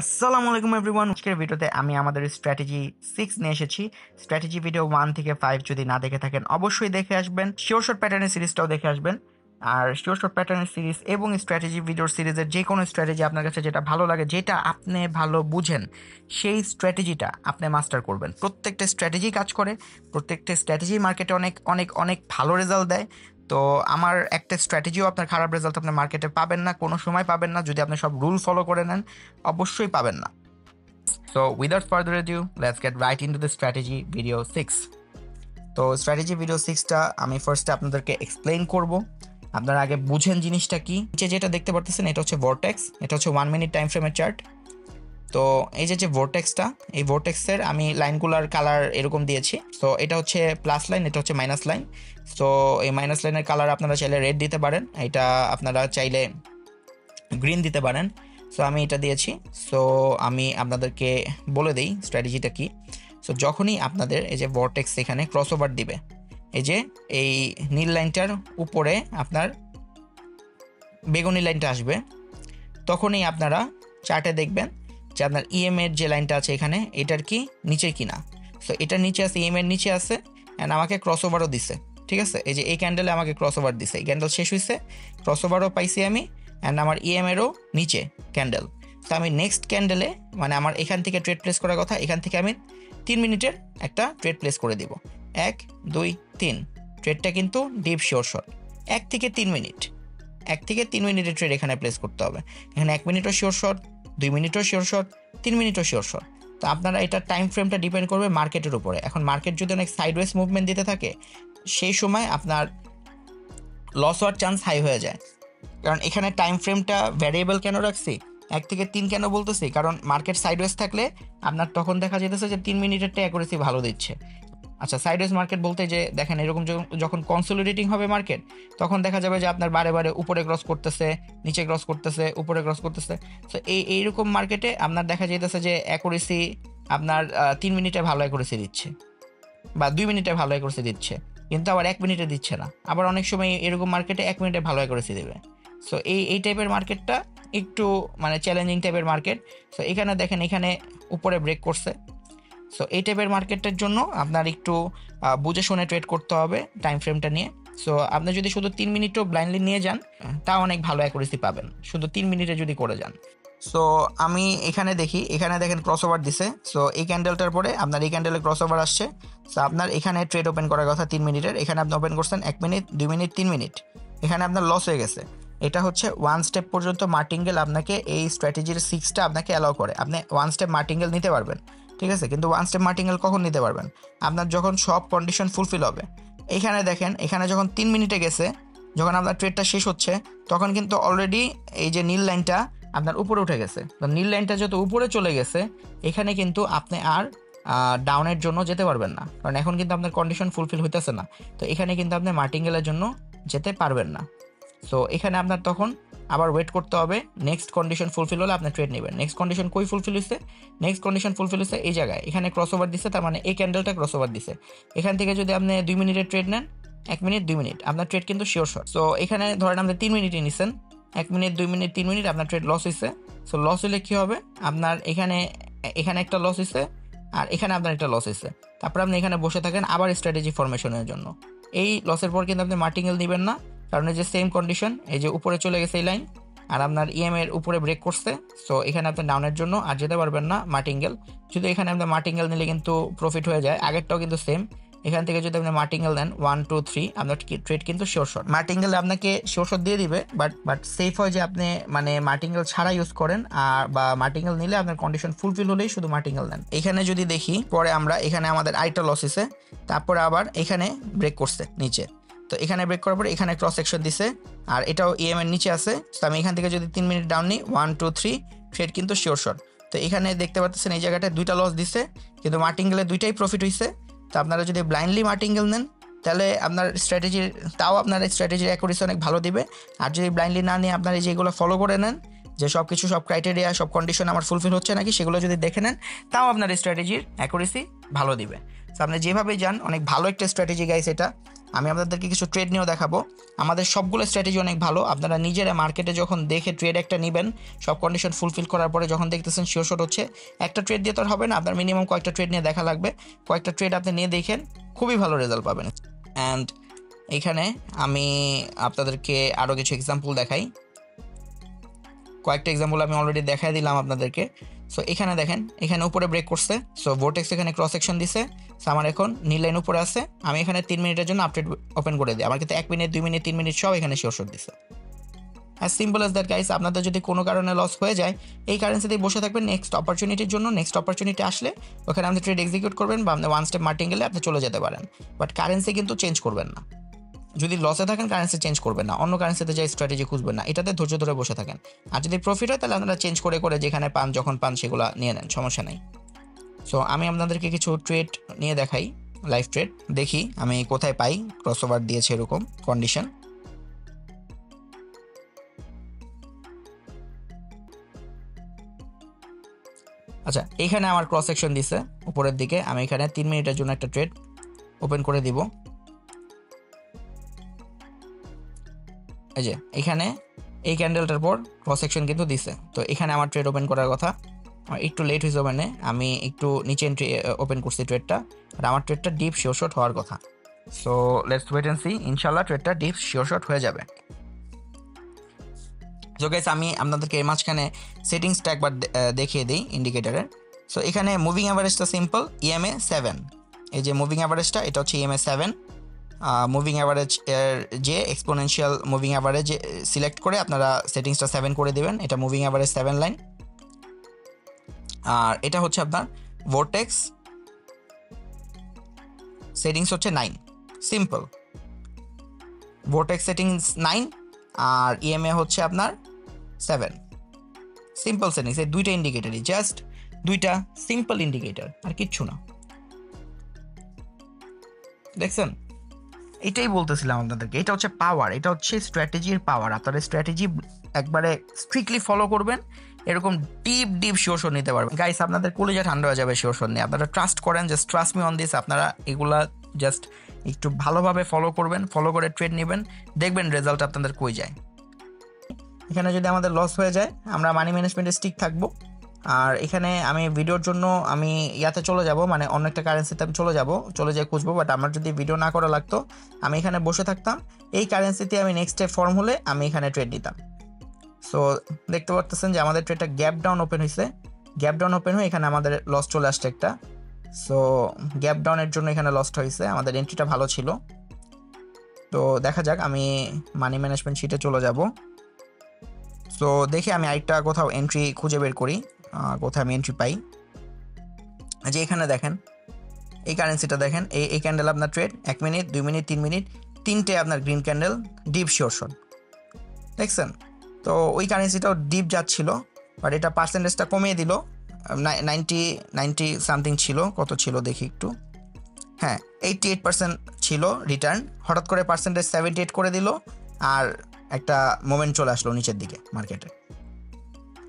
আসসালামু আলাইকুম এভরিওয়ান। আজকের ভিডিওতে আমি আমাদের স্ট্র্যাটেজি 6 নিয়ে এসেছি। স্ট্র্যাটেজি ভিডিও 1 থেকে 5 যদি না দেখে থাকেন অবশ্যই দেখে আসবেন। শিওর শট প্যাটার্নের সিরিজটাও দেখে আসবেন। আর শিওর শট প্যাটার্নের সিরিজ এবং স্ট্র্যাটেজি ভিডিওর সিরিজের যে কোনো স্ট্র্যাটেজি আপনার কাছে যেটা ভালো লাগে, যেটা আপনি ভালো বুঝেন, সেই স্ট্র্যাটেজিটা আপনি মাস্টার করবেন। প্রত্যেকটা স্ট্র্যাটেজি কাজ করে, প্রত্যেকটা স্ট্র্যাটেজি মার্কেটে অনেক অনেক অনেক ভালো রেজাল্ট দেয়। তো আমার একটা স্ট্র্যাটেজিও আপনার খারাপ রেজাল্ট আপনি মার্কেটে পাবেন না, কোনো সময় পাবেন না। যদি আপনি সব রুল ফলো করে নেন অবশ্যই পাবেন না। So without further ado, let's get right into the strategy video 6. তো স্ট্র্যাটেজি ভিডিও 6টা আমি ফার্স্টে আপনাদেরকে এক্সপ্লেইন করব। আপনারা আগে বুঝেন জিনিসটা কি। নিচে যেটা দেখতে পারতেছেন এটা হচ্ছে ভর্টেক্স, এটা হচ্ছে 1 মিনিট টাইম ফ্রেমের চার্ট। তো এই যে ভর্টেক্সটা, এই ভর্টেক্সের আমি লাইনগুলার কালার এরকম দিয়েছি। তো এটা হচ্ছে প্লাস লাইন, এটা হচ্ছে মাইনাস লাইন। তো এই মাইনাস লাইনের কালার আপনারা চাইলে রেড দিতে পারেন, এটা আপনারা চাইলে গ্রিন দিতে পারেন। সো আমি এটা দিয়েছি। সো আমি আপনাদেরকে বলে দিই স্ট্র্যাটেজিটা কি। সো যখনই আপনাদের এই যে ভর্টেক্স এখানে ক্রসওভার দিবে, এই যে এই নীল লাইনটার উপরে আপনার বেগুনি লাইনটা আসবে, তখনই আপনারা চার্টে দেখবেন যে আপনার ইএম এর যে লাইনটা আছে এখানে, এটার কি নিচে কিনা। সো এটার নিচে আছে, ইএম এর নিচে আছে, অ্যান্ড আমাকে ক্রসওভারও দিছে। ঠিক আছে, এই যে এই ক্যান্ডেলে আমাকে ক্রসওভার দিছে, এই ক্যান্ডেল শেষ হয়েছে, ক্রসওভারও পাইছি আমি, অ্যান্ড আমার ইএম এরও নিচে ক্যান্ডেল। তো আমি নেক্সট ক্যান্ডেলে, মানে আমার এখান থেকে ট্রেড প্লেস করার কথা, এখান থেকে আমি 3 মিনিটের একটা ট্রেড প্লেস করে দিব। 1 2 3, ট্রেডটা কিন্তু ডিপ শিওর শট। 1 থেকে 3 মিনিট, 1 থেকে 3 মিনিটের ট্রেড এখানে প্লেস করতে হবে। এখানে 1 মিনিটও শিওর শট, 2 মিনিটও শিওর শট, 3 মিনিটও শিওর শট। তো আপনারা এটা টাইম ফ্রেমটা ডিপেন্ড করবে মার্কেটের উপরে। এখন মার্কেট যদি অনেক সাইডওয়েজ মুভমেন্ট দিতে থাকে, সেই সময় আপনার লস হওয়ার চান্স হাই হয়ে যায়। কারণ এখানে টাইম ফ্রেমটা ভ্যারিয়েবল কেন রাখছি, 1 থেকে 3 কেন বলতেছি, কারণ মার্কেট সাইডওয়েজ থাকলে আপনার তখন দেখা যেতেছে যে 3 মিনিটেরটা অ্যাকুরেসি ভালো দিচ্ছে। আচ্ছা, সাইডওয়েজ মার্কেট বলতে যে দেখেন এরকম যখন কনসোলিডেটিং হবে মার্কেট, তখন দেখা যাবে যে আপনার বারে বারে উপরে ক্রস করতেছে, নিচে ক্রস করতেছে, উপরে ক্রস করতেছে। তো এইরকম মার্কেটে আপনার দেখা যেতেছে যে অ্যাকুরেসি আপনার 3 মিনিটে ভালো অ্যাকুরেসি দিচ্ছে, বা 2 মিনিটে ভালো অ্যাকুরেসি দিচ্ছে, কিন্তু আবার 1 মিনিটে দিচ্ছে না। আবার অনেক সময় এরকম মার্কেটে 1 মিনিটে ভালো অ্যাকুরেসি দেবে। সো এই টাইপের মার্কেটটা একটু মানে চ্যালেঞ্জিং টাইপের মার্কেট। সো এখানে দেখেন, এখানে উপরে ব্রেক করছে। সো এই টাইপের মার্কেটের জন্য আপনার একটু বুঝে শুনে ট্রেড করতে হবে টাইম ফ্রেমটা নিয়ে। সো আপনি যদি শুধু 3 মিনিটও ব্লাইন্ডলি নিয়ে যান, তাও অনেক ভালো অ্যাকুরেসি পাবেন, শুধু 3 মিনিটে যদি করে যান। সো আমি এখানে দেখি, এখানে দেখেন ক্রসওভার দিছে। সো এই ক্যান্ডেলটার পরে আপনার এই ক্যান্ডেলে ক্রসওভার আসছে। সো আপনার এখানে ট্রেড ওপেন করার কথা 3 মিনিটের, এখানে আপনি ওপেন করছেন 1 মিনিট, 2 মিনিট, 3 মিনিট, এখানে আপনার লস হয়ে গেছে। এটা হচ্ছে 1 স্টেপ পর্যন্ত মার্টিঙ্গেল আপনাকে এই স্ট্র্যাটেজির 6টা আপনাকে অ্যালাউ করে। আপনি 1 স্টেপ মার্টিঙ্গেল নিতে পারবেন, ঠিক আছে, কিন্তু 1 স্টেপ মার্টিঙ্গেল কখন নিতে পারবেন, আপনার যখন সব কন্ডিশন ফুলফিল হবে। এখানে দেখেন, এখানে যখন 3 মিনিটে গেছে, যখন আপনার ট্রেডটা শেষ হচ্ছে, তখন কিন্তু অলরেডি এই যে নীল লাইনটা আপনার উপরে উঠে গেছে। তো নীল লাইনটা যত উপরে চলে গেছে, এখানে কিন্তু আপনি আর ডাউনের জন্য যেতে পারবেন না, কারণ এখন কিন্তু আপনার কন্ডিশন ফুলফিল হইতেছে না। তো এখানে কিন্তু আপনি মার্টিঙ্গেলের জন্য যেতে পারবেন না। সো এখানে আপনার তখন আবার ওয়েট করতে হবে, নেক্সট কন্ডিশন ফুলফিল হলে আপনি ট্রেড নেবেন। নেক্সট কন্ডিশন কই ফুলফিল হচ্ছে, নেক্সট কন্ডিশন ফুলফিল হচ্ছে এই জায়গায়, এখানে ক্রসওভার দিচ্ছে, তার মানে এই ক্যান্ডেলটা ক্রসওভার দিচ্ছে। এখান থেকে যদি আপনি 2 মিনিটের ট্রেড নেন, 1 মিনিট 2 মিনিট, আপনার ট্রেড কিন্তু শিওর শট। সো এখানে ধরেন আপনি 3 মিনিটই নিচ্ছেন, 1 মিনিট 2 মিনিট 3 মিনিট, আপনার ট্রেড লস হয়েছে। সো লস হলে কী হবে, আপনার এখানে এখানে একটা লস হয়েছে, আর এখানে আপনার একটা লস হয়েছে। তারপর আপনি এখানে বসে থাকেন আবার স্ট্র্যাটেজি ফরমেশনের জন্য। এই লসের পর কিন্তু আপনি মার্টিঙ্গেল নেবেন না, কারণ এই যে সেম কন্ডিশন, এই যে উপরে চলে গেছে এই লাইন, আর আপনার ইএম এর উপরে ব্রেক করছে। সো এখানে আপনি ডাউনের জন্য আর যেতে পারবেন না মার্টিঙ্গেল। যদি এখানে আপনি মার্টিঙ্গেল নিলে কিন্তু প্রফিট হয়ে যায়, আগেরটাও কিন্তু সেম। এখান থেকে যদি আপনি মার্টিঙ্গেল নেন 1 2 3, আপনার ট্রেড কিন্তু শিওর শট। মার্টিঙ্গেল আপনাকে শিওর শট দিয়ে দিবে, বাট সেফ হয় যে আপনি মানে মার্টিঙ্গেল ছাড়া ইউজ করেন, আর বা মার্টিঙ্গেল নিলে আপনার কন্ডিশন ফুলফিল হলেই শুধু মার্টিঙ্গেল নেন। এখানে যদি দেখি, পরে আমরা এখানে আমাদের আরেকটা লস হয়েছে, তারপরে আবার এখানে ব্রেক করছে নিচে। তো এখানে ব্রেক করার পরে এখানে ক্রস সেকশন দিছে, আর এটাও ইএম এর নিচে আছে। তো আমি এখান থেকে যদি 3 মিনিট ডাউন নিই, 1 2 3, ট্রেড কিন্তু শিওর শট। তো এখানে দেখতে পাচ্ছেন এই জায়গাটায় 2টা লস দিছে, কিন্তু মার্টিঙ্গেলে 2টাই প্রফিট হয়েছে। তো আপনারা যদি ব্লাইন্ডলি মার্টিঙ্গেল নেন, তাহলে আপনার স্ট্র্যাটেজির স্ট্র্যাটেজির অ্যাকুরেসি অনেক ভালো দিবে। আর যদি ব্লাইন্ডলি না নিয়ে আপনারা যেগুলো ফলো করে নেন, যে সব কিছু, সব ক্রাইটেরিয়া, সব কন্ডিশন আমার ফুলফিল হচ্ছে নাকি, সেগুলো যদি দেখে নেন, তাও আপনার স্ট্র্যাটেজির অ্যাকুরেসি ভালো দিবে। তো আপনি যেভাবেই যান, অনেক ভালো একটা স্ট্র্যাটেজি গাইস এটা। আমি আপনাদেরকে কিছু ট্রেড নিয়েও দেখাবো। আমাদের সবগুলো স্ট্র্যাটেজি অনেক ভালো। আপনারা নিজেরা মার্কেটে যখন দেখে ট্রেড একটা নেবেন, সব কন্ডিশন ফুলফিল করার পরে যখন দেখতেছেন শিওর শট হচ্ছে, একটা ট্রেড দিয়ে তো আর হবে না, আপনার মিনিমাম কয়েকটা ট্রেড নিয়ে দেখা লাগবে। কয়েকটা ট্রেড আপনি নিয়ে দেখেন, খুবই ভালো রেজাল্ট পাবেন। অ্যান্ড এখানে আমি আপনাদেরকে আরও কিছু এক্সাম্পল দেখাই। কয়েকটা এক্সাম্পল আমি অলরেডি দেখাই দিলাম আপনাদেরকে। সো এখানে দেখেন, এখানে উপরে ব্রেক করছে, সো ভোর্টেক্স এখানে ক্রস সেকশন দিছে। সো আমার এখন নীল লাইন উপরে আছে, আমি এখানে 3 মিনিটের জন্য আপডেট ওপেন করে দিই। আমার কিন্তু 1 মিনিট 2 মিনিট 3 মিনিট সব এখানে শিওর শট দিছে। As simple as that guys. আপনাদের যদি কোনো কারণে লস হয়ে যায়, এই কারেন্সিতেই বসে থাকবেন নেক্সট অপরচুনিটির জন্য। নেক্সট অপরচুনিটি আসলে ওখানে আপনি ট্রেড এক্সিকিউট করবেন বা আপনি ওয়ান স্টেপ মার্টিং গেলে আপনি চলে যেতে পারেন, বাট কারেন্সি কিন্তু চেঞ্জ করবেন না। যদি লসে থাকেন কারেন্সি চেঞ্জ করবেন না, অন্য কারেন্সিতে যাই স্ট্র্যাটেজি খুঁজবেন না, এটাতে ধৈর্য ধরে বসে থাকেন। আর যদি প্রফিট হয় তাহলে আপনারা চেঞ্জ করে করে যেখানে পান যখন পান সেগুলো নিয়ে নেন, সমস্যা নেই। সো আমি আপনাদেরকে কিছু ট্রেড নিয়ে দেখাই, লাইভ ট্রেড দেখি আমি কোথায় পাই ক্রসওভার দিয়েছে এরকম কন্ডিশন। আচ্ছা, এইখানে আমার ক্রস সেকশন দিছে উপরের দিকে, আমি এখানে 3 মিনিটের জন্য একটা ট্রেড ওপেন করে দিব। এই যে এখানে এই ক্যান্ডেলটার পর ক্রস সেকশন কিন্তু দিছে, তো এখানে আমার ট্রেড ওপেন করার কথা। আমার একটু লেট হয়েছে ওপেনে, আমি একটু নিচে এন্ট্রি ওপেন করছি ট্রেডটা, আর আমার ট্রেডটা ডিপ শিওর শট হওয়ার কথা। So let's wait and see, ইনশাল্লাহ ট্রেডটা ডিপ শিওর শট হয়ে যাবে। সো গাইস, আমি আপনাদেরকে এর মাঝখানে সেটিংসটা একবার দেখিয়ে দিই ইন্ডিকেটারের। সো এখানে মুভিং অ্যাভারেজটা সিম্পল, ইএমএ 7। এই যে মুভিং অ্যাভারেজটা, এটা হচ্ছে ইএমএ 7। মুভিং অ্যাভারেজ এর যে এক্সপোনেনশিয়াল মুভিং অ্যাভারেজ সিলেক্ট করে আপনারা সেটিংসটা 7 করে দেবেন। এটা মুভিং অ্যাভারেজ 7 লাইন। আর এটা হচ্ছে আপনার ভোর্টেক্স সেটিংস হচ্ছে 9, সিম্পল ভোর্টেক্স সেটিংস 9 আর ইএমএ হচ্ছে আপনার 7, সিম্পল সেটিংস। এই দুইটা ইন্ডিকেটারই, জাস্ট দুইটা সিম্পল ইন্ডিকেটার, আর কিচ্ছু না। দেখছেন, এটাই বলতেছিলাম আপনাদেরকে, এটা হচ্ছে পাওয়ার, এটা হচ্ছে স্ট্র্যাটেজির পাওয়ার। আপনারা স্ট্র্যাটেজি একবারে স্ট্রিক্টলি ফলো করবেন, এরকম ডিপ ডিপ শিওর শট নিতে পারবেন। গাইস, আপনাদের কলিজা ঠান্ডা হয়ে যাবে শিওর শট নিয়ে। আপনারা ট্রাস্ট করেন, just trust me on this. আপনারা এগুলা জাস্ট একটু ভালোভাবে ফলো করবেন, ফলো করে ট্রেড নেবেন, দেখবেন রেজাল্ট আপনাদের কই যায়। এখানে যদি আমাদের লস হয়ে যায়, আমরা মানি ম্যানেজমেন্টে স্টিক থাকবো। আর এখানে আমি ভিডিওর জন্য আমি ইয়াতে চলে যাব, মানে অন্য একটা কারেন্সিতে আমি চলে যাই খুঁজবো। বাট আমার যদি ভিডিও না করা লাগতো, আমি এখানে বসে থাকতাম, এই কারেন্সিতে আমি নেক্সট স্টেপ ফর্ম হলে আমি এখানে ট্রেড নিতাম। সো দেখতে পাচ্ছেন যে আমাদের ট্রেডটা গ্যাপ ডাউন ওপেন হয়েছে, গ্যাপ ডাউন ওপেন হয়ে এখানে আমাদের লস চলে আসছে একটা। সো গ্যাপ ডাউনের জন্য এখানে লসটা হয়েছে, আমাদের এন্ট্রিটা ভালো ছিল। তো দেখা যাক, আমি মানি ম্যানেজমেন্ট শিটে চলে যাব। সো দেখি আমি আরেকটা কোথাও এন্ট্রি খুঁজে বের করি, কোথায় আমি এন্ট্রি পাই। যে এখানে দেখেন, এই কারেন্সিটা দেখেন, এই ক্যান্ডেল আপনার ট্রেড 1 মিনিট 2 মিনিট 3 মিনিট, 3টে আপনার green candle, deep sure shot দেখছেন। তো ওই কারেন্সিটাও ডিপ যাচ্ছিল, বাট এটা পার্সেন্টেজটা কমিয়ে দিল, 90 সামথিং ছিল, কত ছিল দেখি একটু, হ্যাঁ 88% ছিল রিটার্ন। হঠাৎ করে পার্সেন্টেজ 78 করে দিল, আর একটা মোমেন্ট চলে আসলো নিচের দিকে মার্কেটে।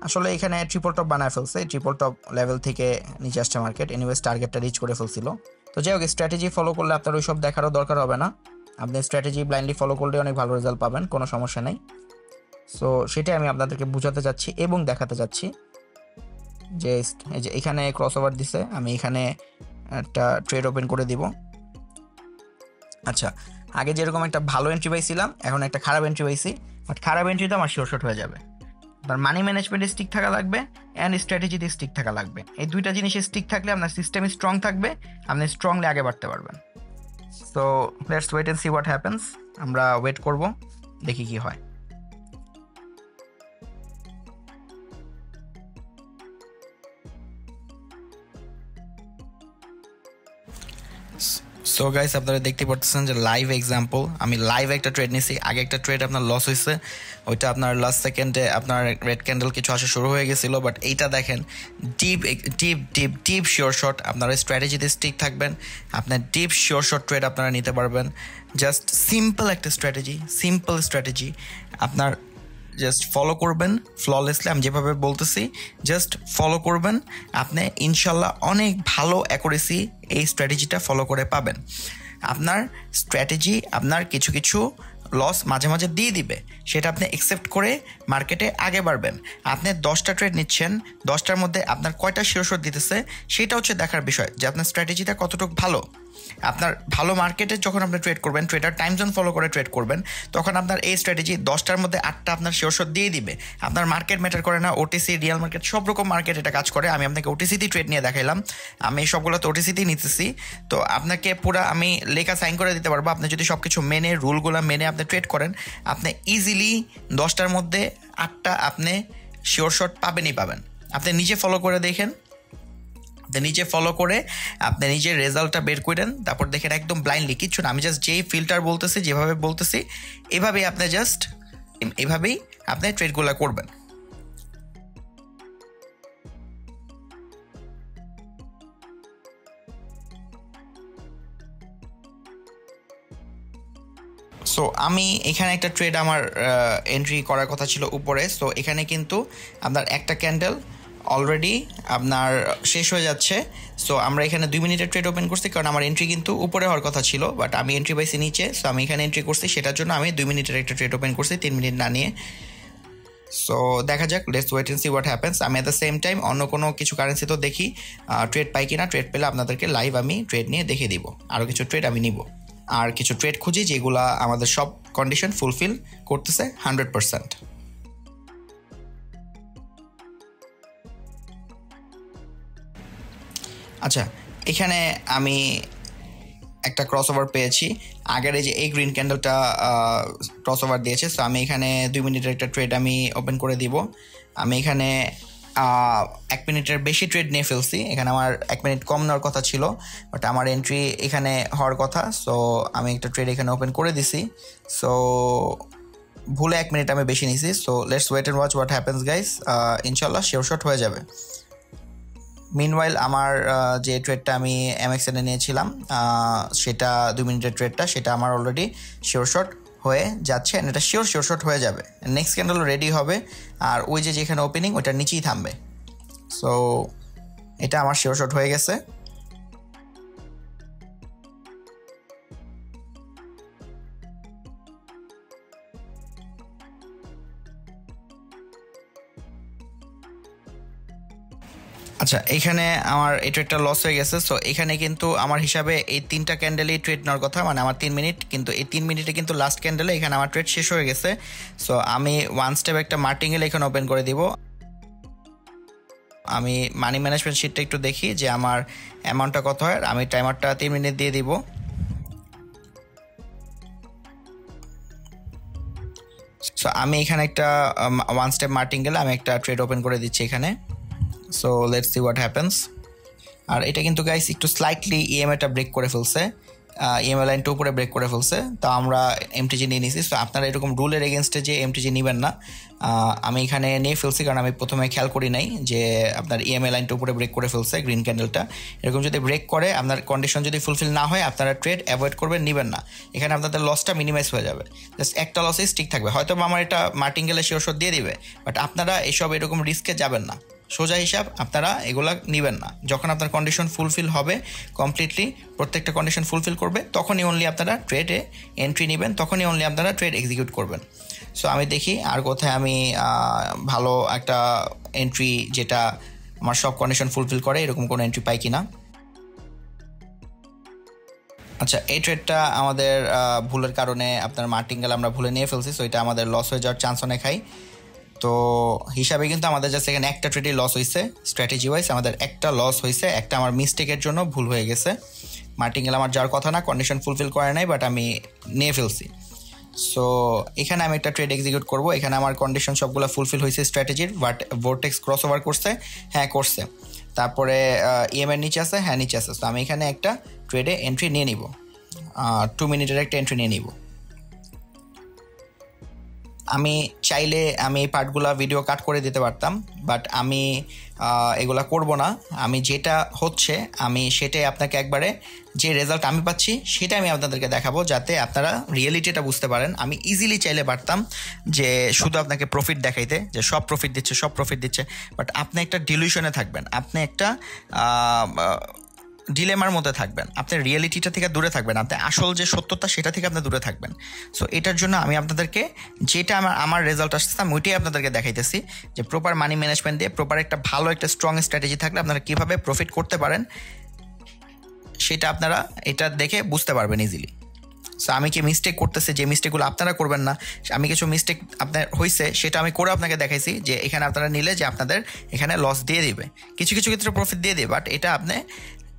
আসলে এখানে ট্রিপল টপ বানায় ফেলছে, ট্রিপল টপ লেভেল থেকে নিচে আসছে মার্কেট। এনিওয়েজ টার্গেটটা রিচ করে ফেলছিল। তো যাই হোক, স্ট্র্যাটেজি ফলো করলে আপনার ওই সব দেখারও দরকার হবে না, আপনি স্ট্র্যাটেজি ব্লাইন্ডলি ফলো করলে অনেক ভালো রেজাল্ট পাবেন, কোনো সমস্যা নেই। সো সেটাই আমি আপনাদেরকে বোঝাতে চাচ্ছি এবং দেখাতে চাচ্ছি যে এই যে এখানে ক্রসওভার দিছে, আমি এখানে একটা ট্রেড ওপেন করে দিব। আচ্ছা, আগে যেরকম একটা ভালো এন্ট্রি পাইছিলাম, এখন একটা খারাপ এন্ট্রি পাইছি, বাট খারাপ এন্ট্রিতে আমার শিওর শট হয়ে যাবে। আপনার মানি ম্যানেজমেন্টে স্টিক থাকা লাগবে অ্যান্ড স্ট্র্যাটেজিতে স্টিক থাকা লাগবে। এই দুইটা জিনিসে স্টিক থাকলে আপনার সিস্টেম স্ট্রং থাকবে, আপনি স্ট্রংলি আগে বাড়তে পারবেন। So let's wait and see what happens. আমরা ওয়েট করব, দেখি কি হয়। সো গাইস, আপনারা দেখতে পাচ্ছেন যে লাইভ এক্সাম্পল, আমি লাইভ একটা ট্রেড নিছি। আগে একটা ট্রেড আপনার লস হয়েছে, ওইটা আপনার লাস্ট সেকেন্ডে আপনার রেড ক্যান্ডেল কিছু আসা শুরু হয়ে গেছিল, বাট এইটা দেখেন deep deep deep deep sure shot. আপনারা স্ট্র্যাটেজিতে স্টিক থাকবেন, আপনার ডিপ শিওর শট ট্রেড আপনারা নিতে পারবেন। জাস্ট সিম্পল একটা স্ট্র্যাটেজি আপনার জাস্ট ফলো করবেন ফ্ললেসলি। আমি যেভাবে বলতেছি জাস্ট ফলো করবেন, আপনি ইনশাল্লাহ অনেক ভালো অ্যাকুরেসি এই স্ট্র্যাটেজিটা ফলো করে পাবেন। আপনার স্ট্র্যাটেজি আপনার কিছু কিছু লস মাঝে মাঝে দিয়ে দিবে, সেটা আপনি অ্যাকসেপ্ট করে মার্কেটে আগে বাড়বেন। আপনি 10টা ট্রেড নিচ্ছেন, 10টার মধ্যে আপনার কয়টা শিওর দিতেছে সেটা হচ্ছে দেখার বিষয়, যে আপনার স্ট্র্যাটেজিটা কতটুকু ভালো। আপনার ভালো মার্কেটে যখন আপনি ট্রেড করবেন, ট্রেডার টাইম জোন ফলো করে ট্রেড করবেন, তখন আপনার এই স্ট্র্যাটেজি 10টার মধ্যে 8টা আপনার শিওর দিয়ে দিবে। আপনার মার্কেট ম্যাটার করে না, ওটিসি, রিয়াল মার্কেট, সব রকম মার্কেট এটা কাজ করে। আমি আপনাকে ওটিসিতেই ট্রেড নিয়ে দেখাইলাম, আমি সবগুলো তো ওটিসিতেই নিতেছি। তো আপনাকে পুরো আমি লেখা সাইন করে দিতে পারবো। আপনি যদি সব কিছু মেনে, রুলগুলো মেনে আপনি ট্রেড করেন, আপনি ইজিলি 10টার মধ্যে 8টা আপনি শিওর শট পাবেনই পাবেন। আপনি নিজে ফলো করে দেখেন, নিজে ফলো করে আপনি নিজের রেজাল্টটা বের করেন, তারপর দেখেন একদম ব্লাইন্ডলি কিচ্ছু না, আমি জাস্ট যেই ফিল্টার বলতেছি, যেভাবে বলতেছি এভাবেই আপনি জাস্ট এভাবেই আপনি ট্রেডগুলো করবেন। সো আমি এখানে একটা ট্রেড আমার এন্ট্রি করার কথা ছিল উপরে। সো এখানে কিন্তু আপনার একটা ক্যান্ডেল অলরেডি আপনার শেষ হয়ে যাচ্ছে। সো আমরা এখানে 2 মিনিটের ট্রেড ওপেন করছি, কারণ আমার এন্ট্রি কিন্তু উপরে হওয়ার কথা ছিল, বাট আমি এন্ট্রি পাইছি নিচে। সো আমি এখানে এন্ট্রি করছি, সেটার জন্য আমি 2 মিনিটের একটা ট্রেড ওপেন করছি, 3 মিনিট না নিয়ে। সো দেখা যাক, let's wait and see what happens. আমি অ্যাট দ্য সেম টাইম অন্য কোনো কিছু কারেন্সি তো দেখি ট্রেড পাই কিনা। ট্রেড পেলে আপনাদেরকে লাইভ আমি ট্রেড নিয়ে দেখে দিব, আরও কিছু ট্রেড আমি নিব, আর কিছু ট্রেড খুঁজি যেগুলা আমাদের সব কন্ডিশন ফুলফিল করতেছে 100%। আচ্ছা, এখানে আমি একটা ক্রস ওভার পেয়েছি। আগের এই যে এই গ্রিন ক্যান্ডেলটা ক্রস ওভার দিয়েছে। সো আমি এখানে 2 মিনিটের একটা ট্রেড আমি ওপেন করে দিব। আমি এখানে 1 মিনিটের বেশি ট্রেড নিয়ে ফেলছি। এখানে আমার 1 মিনিট কম নেওয়ার কথা ছিল, বাট আমার এন্ট্রি এখানে হওয়ার কথা। সো আমি একটা ট্রেড এখানে ওপেন করে দিছি। সো ভুলে 1 মিনিট আমি বেশি নিয়েছি। So let's wait and watch what happens guys. ইনশাল্লাহ শিওর শট হয়ে যাবে। মিনওয়াইল আমার যে ট্রেডটা আমি এমএক্সএনে নিয়েছিলাম, সেটা 2 মিনিটের ট্রেডটা, সেটা আমার অলরেডি শিওর শট হয়ে যাচ্ছে। এটা শিওর শট হয়ে যাবে। নেক্সট ক্যান্ডেল রেডি হবে, আর ওই যে যেখানে ওপেনিং ওইটার নিচেই থামবে। সো এটা আমার শিওর শট হয়ে গেছে। আচ্ছা, এখানে আমার এই ট্রেডটা লস হয়ে গেছে। সো এখানে কিন্তু আমার হিসাবে এই 3টা ক্যান্ডেলই ট্রেড নেওয়ার কথা, মানে আমার 3 মিনিট, কিন্তু এই 3 মিনিটে কিন্তু লাস্ট ক্যান্ডেলে এখানে আমার ট্রেড শেষ হয়ে গেছে। সো আমি ওয়ান স্টেপ একটা মার্টিঙ্গেল এখানে ওপেন করে দিব। আমি মানি ম্যানেজমেন্ট শিটটা একটু দেখি যে আমার অ্যামাউন্টটা কত হয়। আমি টাইমারটা 3 মিনিট দিয়ে দিব। সো আমি এখানে একটা ওয়ান স্টেপ মার্টিঙ্গেলে আমি একটা ট্রেড ওপেন করে দিচ্ছি এখানে। So let's see what happens. আর এটা কিন্তু গাইস একটু স্লাইটলি ইএমআইটা ব্রেক করে ফেলছে, ইএমআই লাইনটা উপরে ব্রেক করে ফেলছে। তো আমরা এমটিজি নিয়ে নিয়েছি। সো আপনারা এরকম রুলের এগেনস্টে যে এমটিজি নেবেন না। আমি এখানে নিয়ে ফেলছি কারণ আমি প্রথমে খেয়াল করি নাই যে আপনার ইএমআই লাইনটা উপরে ব্রেক করে ফেলছে গ্রিন ক্যান্ডেলটা। এরকম যদি ব্রেক করে, আপনার কন্ডিশন যদি ফুলফিল না হয়, আপনারা ট্রেড অ্যাভয়েড করবেন, নেবেন না। এখানে আপনাদের লসটা মিনিমাইজ হয়ে যাবে। জাস্ট একটা লসেই স্টিক থাকবে। হয়তো আমার এটা মার্টিঙ্গেলে শিওর শট দিয়ে দিবে, বাট আপনারা এসব এরকম রিস্কে যাবেন না। সোজা হিসাব, আপনারা এগুলা নেবেন না। যখন আপনার কন্ডিশন ফুলফিল হবে কমপ্লিটলি, প্রত্যেকটা কন্ডিশন ফুলফিল করবে, তখনই অনলি আপনারা ট্রেডে এন্ট্রি নেবেন, তখনই অনলি আপনারা ট্রেড এক্সিকিউট করবেন। সো আমি দেখি আর কোথায় আমি ভালো একটা এন্ট্রি যেটা আমার সব কন্ডিশন ফুলফিল করে, এরকম কোনো এন্ট্রি পাই কিনা। আচ্ছা, এই ট্রেডটা আমাদের ভুলের কারণে আপনার মার্টিঙ্গেল আমরা ভুলে নিয়ে ফেলছি। সো এটা আমাদের লস হয়ে যাওয়ার চান্স অনেক হাই। তো হিসাবে কিন্তু আমাদের জাস্ট এখানে একটা ট্রেডই লস হয়েছে। স্ট্র্যাটেজি ওয়াইজ আমাদের একটা লস হয়েছে, একটা আমার মিস্টেকের জন্য ভুল হয়ে গেছে। মার্টিঙ্গেল আমার যাওয়ার কথা না, কন্ডিশন ফুলফিল করে নাই, বাট আমি নিয়ে ফেলছি। সো এখানে আমি একটা ট্রেড এক্সিকিউট করব। এখানে আমার কন্ডিশন সবগুলো ফুলফিল হয়েছে স্ট্র্যাটেজির। বাট ভোর্টেক্স ক্রস ওভার করছে, হ্যাঁ করছে। তারপরে ইএমআই নিচে আছে, হ্যাঁ নিচে আছে। তো আমি এখানে একটা ট্রেডে এন্ট্রি নিয়ে নিব, 2 মিনিটের একটা এন্ট্রি নিয়ে নিব। আমি চাইলে আমি এই পার্টগুলো ভিডিও কাট করে দিতে পারতাম, বাট আমি এগুলা করব না। আমি যেটা হচ্ছে আমি সেটাই আপনাকে একবারে, যে রেজাল্ট আমি পাচ্ছি সেটা আমি আপনাদেরকে দেখাবো, যাতে আপনারা রিয়েলিটিটা বুঝতে পারেন। আমি ইজিলি চাইলে পারতাম যে শুধু আপনাকে প্রফিট দেখাইতে, যে সব প্রফিট দিচ্ছে, বাট আপনি একটা ডিলিউশনে থাকবেন। আপনি একটা ডিলেমার মধ্যে থাকবেন, আপনি রিয়েলিটিটা থেকে দূরে থাকবেন, আপনি আসল যে সত্যতা সেটা থেকে আপনি দূরে থাকবেন। সো এটার জন্য আমি আপনাদেরকে যেটা আমার রেজাল্ট আসছে আমি ওইটাই আপনাদেরকে দেখাইতেছি যে প্রপার মানি ম্যানেজমেন্ট দিয়ে প্রপার একটা ভালো একটা স্ট্রং স্ট্র্যাটেজি থাকলে আপনারা কীভাবে প্রফিট করতে পারেন সেটা আপনারা এটা দেখে বুঝতে পারবেন ইজিলি। সো আমি কি মিস্টেক করতেছি, যে মিস্টেকগুলো আপনারা করবেন না, আমি কিছু মিস্টেক আপনার হয়েছে সেটা আমি করে আপনাকে দেখাইছি যে এখানে আপনারা নিলে যে আপনাদের এখানে লস দিয়ে দিবে, কিছু কিছু ক্ষেত্রে প্রফিট দিয়ে দিবে, বাট এটা আপনি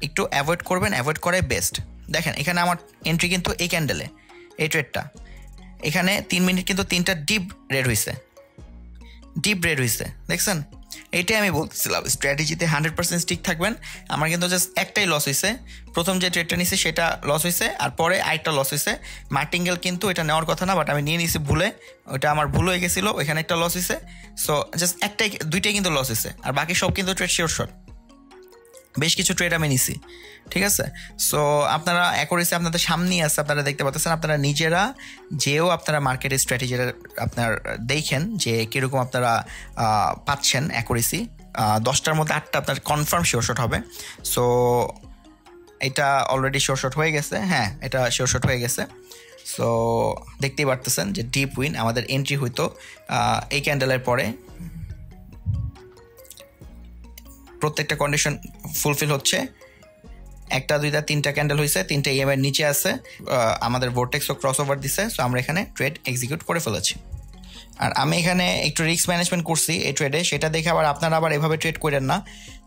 একটু অ্যাভয়েড করবেন, অ্যাভয়েড করাই বেস্ট। দেখেন এখানে আমার এন্ট্রি কিন্তু এই ক্যান্ডেলে, এই ট্রেডটা এখানে 3 মিনিট কিন্তু 3টা ডিপ রেড হয়েছে, ডিপ রেড হয়েছে, দেখছেন? এটাই আমি বলতেছিলাম স্ট্র্যাটেজিতে 100% স্টিক থাকবেন। আমার কিন্তু জাস্ট একটাই লস হয়েছে, প্রথম যে ট্রেডটা নিয়েছি সেটা লস হয়েছে, আর পরে আরেকটা লস হয়েছে। মার্টিঙ্গেল কিন্তু এটা নেওয়ার কথা না, বাট আমি নিয়ে নিয়েছি ভুলে, ওইটা আমার ভুল হয়ে গেছিলো, ওইখানে একটা লস হয়েছে। সো জাস্ট দুইটাই কিন্তু লস হয়েছে, আর বাকি সব কিন্তু ট্রেড শিওর শট, বেশ কিছু ট্রেড আমি নিছি, ঠিক আছে? সো আপনারা অ্যাকুরেসি আপনাদের সামনেই আছে, আপনারা দেখতে পাচ্ছেন। আপনারা নিজেরা যেও আপনারা মার্কেটের স্ট্র্যাটেজিটা আপনার দেখেন যে কীরকম আপনারা পাচ্ছেন অ্যাকুরেসি। 10টার মধ্যে 8টা আপনার কনফার্ম শিওর শট হবে। সো এটা অলরেডি শিওর শট হয়ে গেছে, হ্যাঁ এটা শিওর শট হয়ে গেছে। সো দেখতেই পারতেছেন যে ডিপ উইন আমাদের এন্ট্রি হইতো এই ক্যান্ডেলের পরে, প্রত্যেকটা কন্ডিশন ফুলফিল হচ্ছে। 1টা 2টা 3টা ক্যান্ডেল হয়েছে, 3টা ইএমআই নিচে আছে, আমাদের ভোর্টেক্সও ক্রস ওভার দিছে। সো আমরা এখানে ট্রেড এক্সিকিউট করে ফেলেছি। আর আমি এখানে একটু রিস্ক ম্যানেজমেন্ট করছি এই ট্রেডে, সেটা দেখে আপনারা আবার এভাবে ট্রেড করেন না,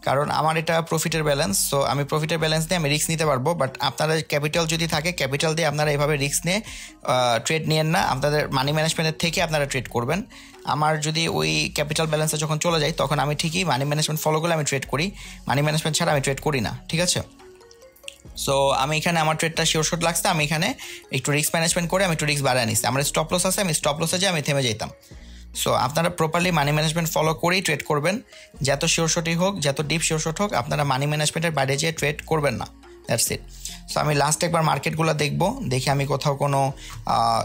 কারণ আমার এটা প্রফিটের ব্যালেন্স। সো আমি প্রফিটের ব্যালেন্স দিয়ে আমি রিস্ক নিতে পারবো, বাট আপনাদের ক্যাপিটাল যদি থাকে ক্যাপিটাল দিয়ে আপনারা এভাবে রিস্ক নিয়ে ট্রেড নিয়েন না, আপনাদের মানি ম্যানেজমেন্টের থেকে আপনারা ট্রেড করবেন। আমার যদি ওই ক্যাপিটাল ব্যালেন্সে যখন চলে যায় তখন আমি ঠিকই মানি ম্যানেজমেন্ট ফলো করে আমি ট্রেড করি, মানি ম্যানেজমেন্ট ছাড়া আমি ট্রেড করি না, ঠিক আছে? সো আমি এখানে আমার ট্রেডটা শিওর শট লাগছে, আমি এখানে একটু রিস্ক ম্যানেজমেন্ট করে আমি একটু রিস্ক বাড়ায় নিচ্ছি। আমার স্টপ লস আছে, আমি স্টপ লসে যেয়ে আমি থেমে যেতাম। সো আপনারা প্রপারলি মানি ম্যানেজমেন্ট ফলো করেই ট্রেড করবেন, যত শিওর শটই হোক, যত ডিপ শিওর শট হোক, আপনারা মানি ম্যানেজমেন্টের বাইরে যেয়ে ট্রেড করবেন না, দ্যাটস ইট। সো আমি লাস্ট একবার মার্কেটগুলো দেখবো, দেখে আমি কোথাও কোনো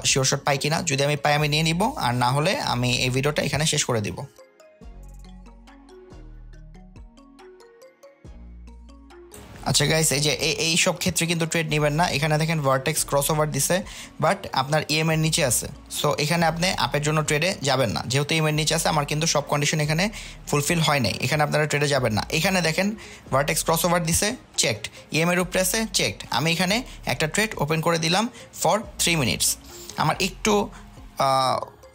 শিওর শট পাই কিনা, যদি আমি পাই আমি নিয়ে নিব, আর না হলে আমি এই ভিডিওটা এখানে শেষ করে দিব। আচ্ছা গাইস, এই যে এই সব ক্ষেত্রে কিন্তু ট্রেড নেবেন না। এখানে দেখেন ভার্টেক্স ক্রস ওভার দিছে, বাট আপনার ইএমএর নিচে আছে। সো এখানে আপনি আপের জন্য ট্রেডে যাবেন না, যেহেতু ইএমএর নিচে আছে। আমার কিন্তু সব কন্ডিশন এখানে ফুলফিল হয় নাই, এখানে আপনারা ট্রেডে যাবেন না। এখানে দেখেন ভার্টেক্স ক্রস ওভার দিছে, চেকড, ইএমএর উপরে আছে, চেকড। আমি এখানে একটা ট্রেড ওপেন করে দিলাম ফর 3 মিনিটস। আমার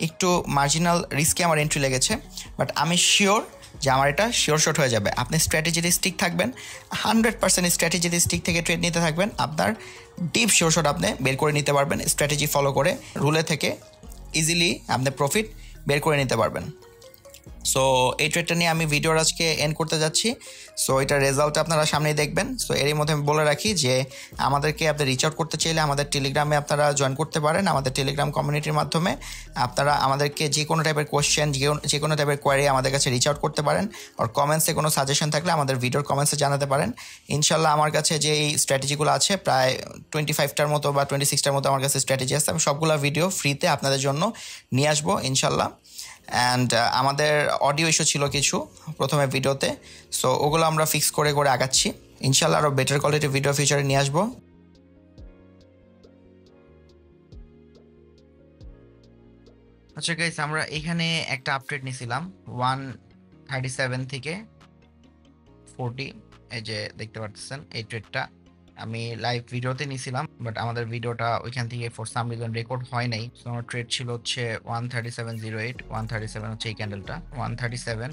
একটু মার্জিনাল রিস্কে আমার এন্ট্রি লেগেছে, বাট আমি শিওর যে আমার এটা শিওর শট হয়ে যাবে। আপনি স্ট্র্যাটেজিতে স্টিক থাকবেন, 100% স্ট্র্যাটেজিতে স্টিক থেকে ট্রেড নিতে থাকবেন, আপনার ডিপ শিওর শট আপনি বের করে নিতে পারবেন। স্ট্র্যাটেজি ফলো করে রুলে থেকে ইজিলি আপনি প্রফিট বের করে নিতে পারবেন। সো এই ট্রেডটা নিয়ে আমি ভিডিওর আজকে এন্ড করতে যাচ্ছি। সো এটার রেজাল্ট আপনারা সামনেই দেখবেন। সো এরই মধ্যে আমি বলে রাখি যে আমাদেরকে আপনি রিচ আউট করতে চাইলে আমাদের টেলিগ্রামে আপনারা জয়েন করতে পারেন। আমাদের টেলিগ্রাম কমিউনিটির মাধ্যমে আপনারা আমাদেরকে যে কোনো টাইপের কোয়েশ্চেন, যে কোনো টাইপের কোয়ারি আমাদের কাছে রিচ আউট করতে পারেন। আর কমেন্টসে কোনো সাজেশন থাকলে আমাদের ভিডিওর কমেন্টসে জানাতে পারেন। ইনশাল্লাহ আমার কাছে যে এই স্ট্র্যাটেজিগুলো আছে প্রায় 25টার মতো বা 26টার মতো আমার কাছে স্ট্র্যাটেজি আছে। আমি সবগুলো ভিডিও ফ্রিতে আপনাদের জন্য নিয়ে আসবো ইনশাল্লাহ। অ্যান্ড আমাদের অডিও ইস্যু ছিল কিছু প্রথমে ভিডিওতে, সো ওগুলো আমরা ফিক্স করে আগাচ্ছি ইনশাল্লাহ। আরও বেটার কোয়ালিটির ভিডিও ফিচারে নিয়ে আসবো। আচ্ছা গাইস, আমরা এখানে একটা আপডেট নিয়েছিলাম 137 থেকে 40, এই যে দেখতে পাচ্ছেন এই ট্রেডটা আমি লাইভ ভিডিওতে নিয়েছিলাম, বাট আমাদের ভিডিওটা ওইখান থেকে ফর সাম রিজন রেকর্ড হয় নাই। সো আমার ট্রেড ছিল হচ্ছে 137.08, 137 হচ্ছে এই ক্যান্ডেলটা 137,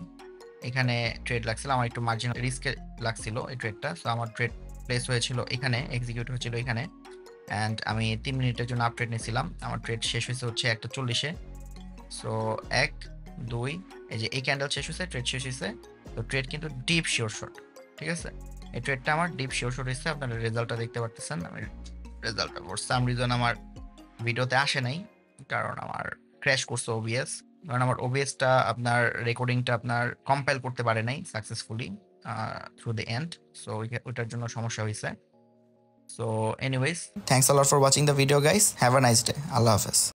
এখানে ট্রেড লাগছিল। আমার একটু মার্জিন রিস্কে লাগছিল এই ট্রেডটা। সো আমার ট্রেড প্লেস হয়েছিল এখানে, এক্সিকিউট হয়েছিল এখানে, অ্যান্ড আমি 3 মিনিটের জন্য আপডেট নিয়েছিলাম। আমার ট্রেড শেষ হয়েছে হচ্ছে 1:40-এ। সো 1 2, এই যে এই ক্যান্ডেল শেষ হয়েছে, ট্রেড শেষ হয়েছে। তো ট্রেড কিন্তু ডিপ শিওর শট, ঠিক আছে? এই ট্রেডটা আমার ডিপ শিওর শট হয়েছে, আপনারা রেজাল্টটা দেখতে পারতেছেন। আমি রেজাল্টটা ফর সাম রিজন আমার ভিডিওতে আসে নাই, কারণ আমার ক্র্যাশ করছে ওবিএস, কারণ আমার ওবিএসটা আপনার রেকর্ডিংটা আপনার কম্পাইল করতে পারে নাই successfully through the end. So ওইটার জন্য সমস্যা হয়েছে। So anyways, thanks a lot for watching the video guys, have a nice day, আল্লাহ হাফেজ।